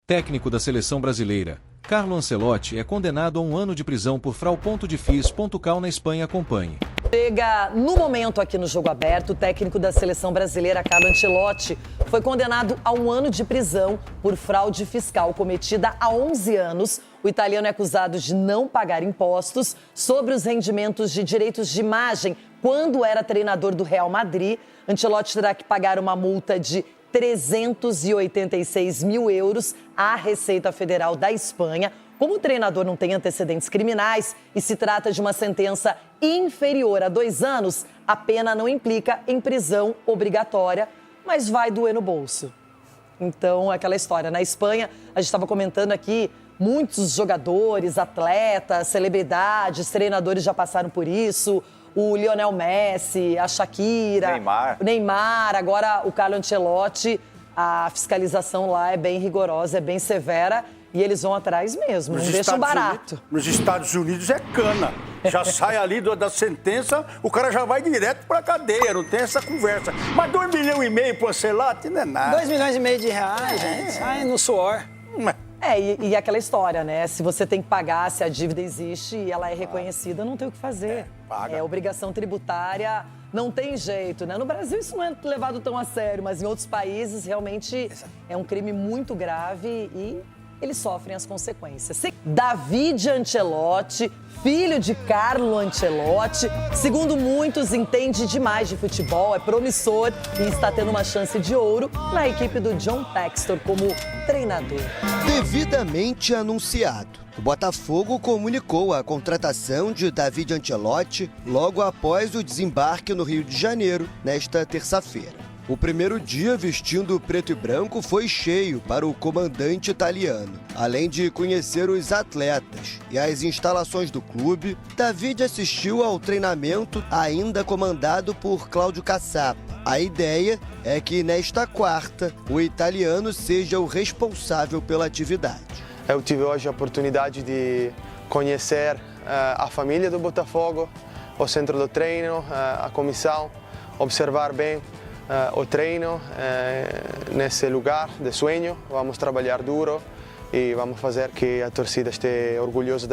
Técnico da seleção brasileira, Carlo Ancelotti é condenado a 1 ano de prisão por frau.difis.cal na Espanha. Acompanhe. Chega no momento aqui no Jogo Aberto, o técnico da seleção brasileira, Carlo Ancelotti, foi condenado a 1 ano de prisão por fraude fiscal cometida há 11 anos. O italiano é acusado de não pagar impostos sobre os rendimentos de direitos de imagem quando era treinador do Real Madrid. Ancelotti terá que pagar uma multa de 386 mil euros à Receita Federal da Espanha. Como o treinador não tem antecedentes criminais e se trata de uma sentença inferior a 2 anos, a pena não implica em prisão obrigatória, mas vai doer no bolso. Então, aquela história. Na Espanha, a gente estava comentando aqui, muitos jogadores, atletas, celebridades, treinadores já passaram por isso. O Lionel Messi, a Shakira, o Neymar, agora o Carlo Ancelotti. A fiscalização lá é bem rigorosa, é bem severa e eles vão atrás mesmo, não deixam barato. Nos Estados Unidos é cana. Já sai ali da sentença, o cara já vai direto pra cadeia, não tem essa conversa. Mas 2,5 milhões pro Ancelotti não é nada. 2,5 milhões de reais, gente, sai no suor. E aquela história, né? Se você tem que pagar, se a dívida existe e ela é reconhecida, não tem o que fazer. Paga. É obrigação tributária, não tem jeito, né? No Brasil isso não é levado tão a sério, mas em outros países realmente é um crime muito grave e eles sofrem as consequências. David Ancelotti, filho de Carlo Ancelotti, segundo muitos, entende demais de futebol, é promissor e está tendo uma chance de ouro na equipe do John Textor como treinador. Devidamente anunciado, o Botafogo comunicou a contratação de David Ancelotti logo após o desembarque no Rio de Janeiro, nesta terça-feira. O primeiro dia vestindo preto e branco foi cheio para o comandante italiano. Além de conhecer os atletas e as instalações do clube, David assistiu ao treinamento ainda comandado por Cláudio Caçapa. A ideia é que nesta quarta o italiano seja o responsável pela atividade. Eu tive hoje a oportunidade de conhecer a família do Botafogo, o centro do treino, a comissão, observar bem o treino nesse lugar de sonho. Vamos trabalhar duro e vamos fazer que a torcida esteja orgulhosa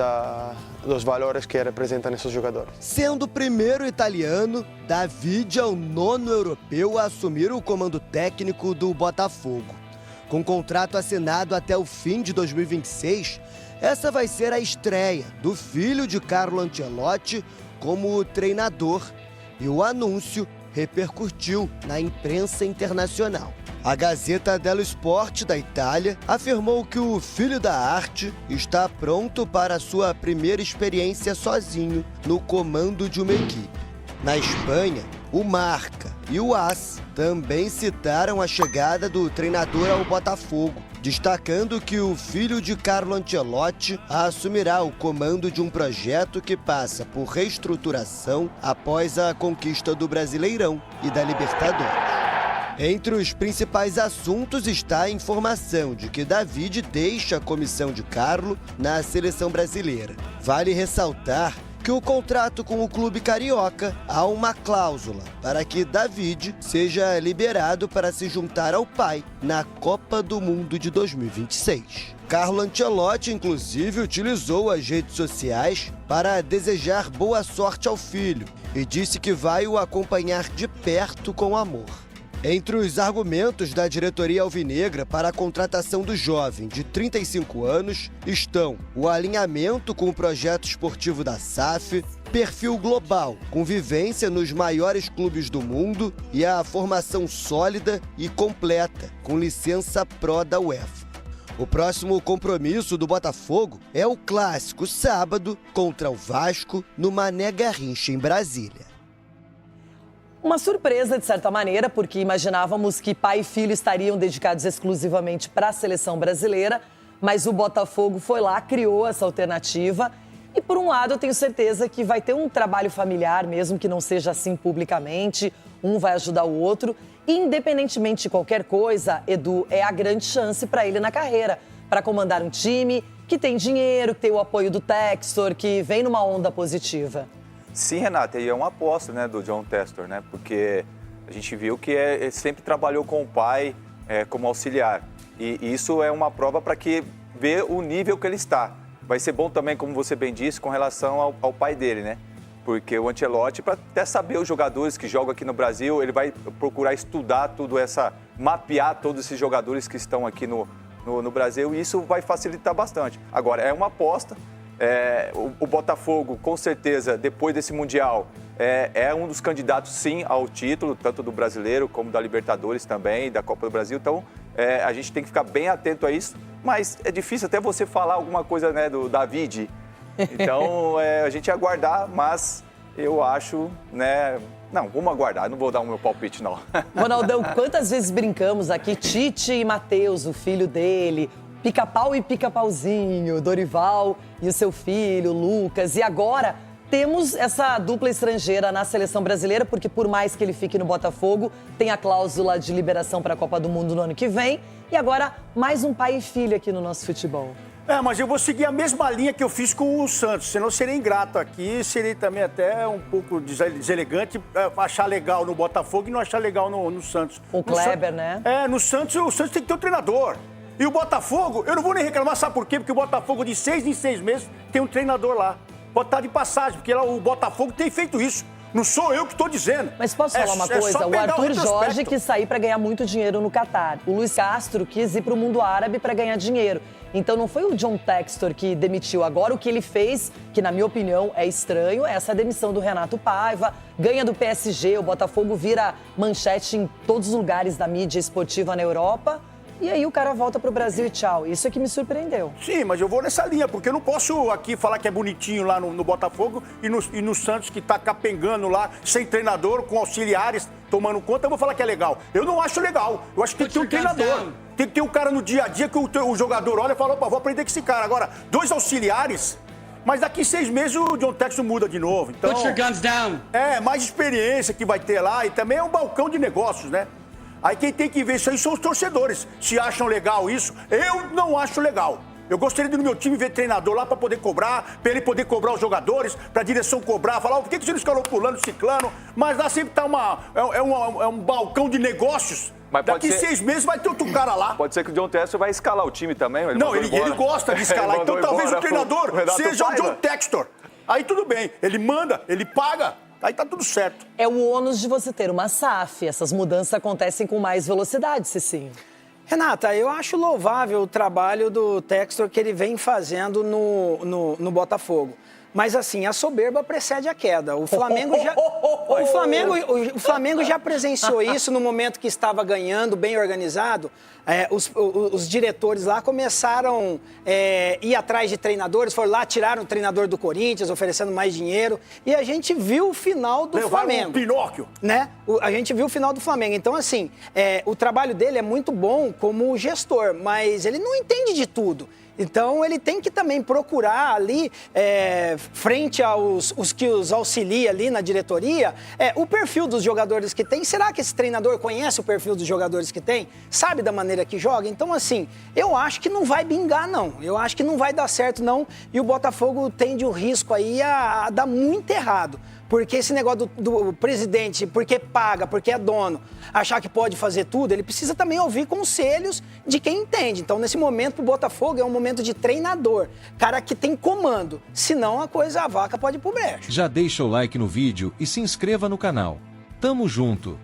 dos valores que representam esses jogadores. Sendo o primeiro italiano, David é o 9º europeu a assumir o comando técnico do Botafogo. Com contrato assinado até o fim de 2026, essa vai ser a estreia do filho de Carlo Ancelotti como treinador e o anúncio repercutiu na imprensa internacional. A Gazzetta dello Sport da Itália afirmou que o filho da arte está pronto para sua primeira experiência sozinho no comando de uma equipe. Na Espanha, o Marca e o AS também citaram a chegada do treinador ao Botafogo, destacando que o filho de Carlo Ancelotti assumirá o comando de um projeto que passa por reestruturação após a conquista do Brasileirão e da Libertadores. Entre os principais assuntos está a informação de que David deixa a comissão de Carlo na seleção brasileira. Vale ressaltar que o contrato com o clube carioca há uma cláusula para que David seja liberado para se juntar ao pai na Copa do Mundo de 2026. Carlo Ancelotti, inclusive, utilizou as redes sociais para desejar boa sorte ao filho e disse que vai o acompanhar de perto com amor. Entre os argumentos da diretoria alvinegra para a contratação do jovem de 35 anos estão o alinhamento com o projeto esportivo da SAF, perfil global, com vivência nos maiores clubes do mundo e a formação sólida e completa, com licença Pro da UEFA. O próximo compromisso do Botafogo é o clássico sábado contra o Vasco no Mané Garrincha, em Brasília. Uma surpresa, de certa maneira, porque imaginávamos que pai e filho estariam dedicados exclusivamente para a seleção brasileira, mas o Botafogo foi lá, criou essa alternativa e, por um lado, eu tenho certeza que vai ter um trabalho familiar, mesmo que não seja assim publicamente, um vai ajudar o outro. Independentemente de qualquer coisa, Edu, é a grande chance para ele na carreira, para comandar um time que tem dinheiro, que tem o apoio do Textor, que vem numa onda positiva. Sim, Renata, e é uma aposta, né, do John Textor, né, porque a gente viu que ele sempre trabalhou com o pai como auxiliar. E isso é uma prova para que ver o nível que ele está. Vai ser bom também, como você bem disse, com relação ao pai dele, né? Porque o Ancelotti, para até saber os jogadores que jogam aqui no Brasil, ele vai procurar estudar mapear todos esses jogadores que estão aqui no Brasil, e isso vai facilitar bastante. Agora, é uma aposta. O Botafogo, com certeza, depois desse Mundial, é um dos candidatos, sim, ao título, tanto do Brasileiro como da Libertadores também, da Copa do Brasil. Então, a gente tem que ficar bem atento a isso. Mas é difícil até você falar alguma coisa, né, do David. Então, a gente ia aguardar, mas eu acho, né... Não, vamos aguardar, não vou dar o meu palpite, não. Ronaldão, quantas vezes brincamos aqui, Tite e Matheus, o filho dele, Pica-Pau e Pica-Pauzinho, Dorival e o seu filho, Lucas. E agora temos essa dupla estrangeira na seleção brasileira, porque por mais que ele fique no Botafogo, tem a cláusula de liberação para a Copa do Mundo no ano que vem. E agora, mais um pai e filho aqui no nosso futebol. Mas eu vou seguir a mesma linha que eu fiz com o Santos, senão eu serei ingrato aqui, serei também até um pouco deselegante achar legal no Botafogo e não achar legal no Santos. O Kleber, né? No Santos, o Santos tem que ter um treinador. E o Botafogo, eu não vou nem reclamar, sabe por quê? Porque o Botafogo de 6 em 6 meses tem um treinador lá. Pode estar de passagem, porque lá o Botafogo tem feito isso. Não sou eu que estou dizendo. Mas posso falar uma coisa? O Arthur Jorge quis sair para ganhar muito dinheiro no Catar. O Luiz Castro quis ir para o mundo árabe para ganhar dinheiro. Então não foi o John Textor que demitiu. Agora o que ele fez, que na minha opinião é estranho, é essa demissão do Renato Paiva. Ganha do PSG, o Botafogo vira manchete em todos os lugares da mídia esportiva na Europa. E aí o cara volta pro Brasil e tchau. Isso é que me surpreendeu. Sim, mas eu vou nessa linha, porque eu não posso aqui falar que é bonitinho lá no Botafogo e no Santos, que tá capengando lá, sem treinador, com auxiliares, tomando conta, eu vou falar que é legal. Eu não acho legal. Eu acho que tem que ter um treinador. Tem que ter um cara no dia a dia que o jogador olha e fala, opa, vou aprender com esse cara. Agora, 2 auxiliares... Mas daqui 6 meses o John Textor muda de novo. Então, put your guns down. Mais experiência que vai ter lá e também é um balcão de negócios, né? Aí quem tem que ver isso aí são os torcedores. Se acham legal isso, eu não acho legal. Eu gostaria de no meu time ver treinador lá para poder cobrar, para ele poder cobrar os jogadores, para a direção cobrar, falar por que você não escalou fulano, ciclano, mas lá sempre tá um balcão de negócios. Mas daqui 6 meses vai ter outro cara lá. Pode ser que o John Textor vai escalar o time também. Ele gosta de escalar, então talvez o treinador seja o John Textor. Aí tudo bem, ele manda, ele paga. Aí tá tudo certo. É o ônus de você ter uma SAF. Essas mudanças acontecem com mais velocidade, Cicinho. Renata, eu acho louvável o trabalho do Textor que ele vem fazendo no Botafogo. Mas assim, a soberba precede a queda. O Flamengo já presenciou isso no momento que estava ganhando, bem organizado. Os diretores lá começaram a ir atrás de treinadores, foram lá, tiraram o treinador do Corinthians, oferecendo mais dinheiro. E a gente viu o final do Flamengo. Um Pinóquio. Né? A gente viu o final do Flamengo. Então, assim, o trabalho dele é muito bom como gestor, mas ele não entende de tudo. Então, ele tem que também procurar ali, frente aos que os auxilia ali na diretoria, o perfil dos jogadores que tem. Será que esse treinador conhece o perfil dos jogadores que tem? Sabe da maneira que joga? Então, assim, eu acho que não vai bingar, não. Eu acho que não vai dar certo, não. E o Botafogo tende o risco aí a dar muito errado. Porque esse negócio do presidente, porque paga, porque é dono, achar que pode fazer tudo, ele precisa também ouvir conselhos de quem entende. Então, nesse momento, pro Botafogo é um momento de treinador, cara que tem comando. Senão, a vaca pode ir pro brejo. Já deixa o like no vídeo e se inscreva no canal. Tamo junto!